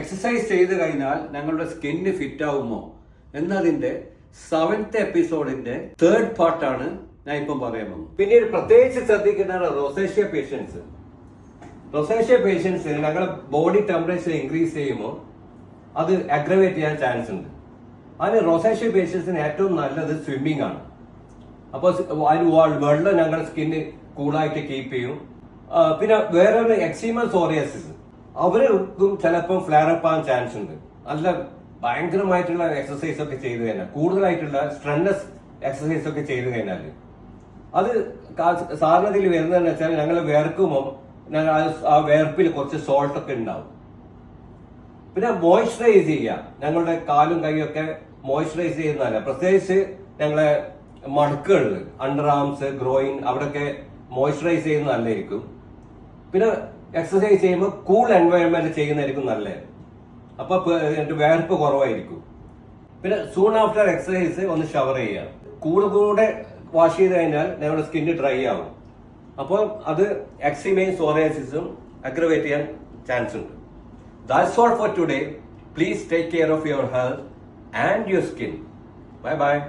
Exercise ചെയ്ത് കഴിഞ്ഞാൽ ഞങ്ങളുടെ സ്കിന്ന് ഫിറ്റ് ആവുമോ എന്നതിന്റെ 7th എപ്പിസോഡിന്റെ 3rd പാർട്ടാണ് ഞാൻ ഇപ്പം പറയാൻ പോകുന്നത്. പിന്നീട് പ്രത്യേകിച്ച് ശ്രദ്ധിക്കുന്ന റൊസേഷ്യ പേഷ്യൻസ്. റൊസേഷ്യ പേഷ്യൻസ് ഞങ്ങളുടെ ബോഡി ടെമ്പറേച്ചർ ഇൻക്രീസ് ചെയ്യുമ്പോൾ അത് അഗ്രവേറ്റ് ചെയ്യാൻ ചാൻസ് ഉണ്ട്. അതിന് റൊസേഷ്യ പേഷ്യൻസിന് ഏറ്റവും നല്ലത് സ്വിമ്മിംഗ് ആണ്. അപ്പോൾ അതിന് വെള്ളം ഞങ്ങളുടെ സ്കിന്ന് കൂളായിട്ട് കീപ്പ് ചെയ്യും. പിന്നെ വേറൊരു എക്സീമ സോറിയാസിസ്, അവർക്കും ചിലപ്പോൾ ഫ്ലെയറപ്പ് ആകാൻ ചാൻസ് ഉണ്ട്. നല്ല ഭയങ്കരമായിട്ടുള്ള എക്സസൈസ് ഒക്കെ ചെയ്തു കഴിഞ്ഞാൽ, കൂടുതലായിട്ടുള്ള സ്ട്രെന്നസ് എക്സസൈസ് ഒക്കെ ചെയ്തു കഴിഞ്ഞാൽ അത് സാധാരണത്തിൽ വരുന്നതെന്ന് വെച്ചാൽ ഞങ്ങൾ വേർക്കുമ്പോൾ ആ വേർപ്പിൽ കുറച്ച് സോൾട്ട് ഒക്കെ ഉണ്ടാവും. പിന്നെ മോയ്സ്ചറൈസ് ചെയ്യുക, ഞങ്ങളുടെ കാലും കൈയൊക്കെ മോയ്സ്ചറൈസ് ചെയ്യുന്നതല്ല. പ്രത്യേകിച്ച് ഞങ്ങളെ മടക്കുകളിൽ അണ്ടർ ആംസ്, ഗ്രോയിൻ അവിടെയൊക്കെ മോയ്സ്ചറൈസ് ചെയ്യുന്നത് നല്ലതായിരിക്കും. പിന്നെ എക്സസൈസ് ചെയ്യുമ്പോൾ കൂൾ എൻവയോൺമെന്റ് ചെയ്യുന്നതായിരിക്കും നല്ലത്. അപ്പൊ വേർപ്പ് കുറവായിരിക്കും. പിന്നെ സൂൺ ആഫ്റ്റർ എക്സസൈസ് ഒന്ന് ഷവർ ചെയ്യുക. കൂടെ വാഷ് ചെയ്ത് കഴിഞ്ഞാൽ ഞങ്ങളുടെ സ്കിന്ന് ഡ്രൈ ആവും. അപ്പോൾ അത് എക്സിമയും സോറിയാസിസും അഗ്രവേറ്റ് ചെയ്യാൻ ചാൻസ് ഉണ്ട്. That's all for today. Please take care of your health and your skin. Bye bye.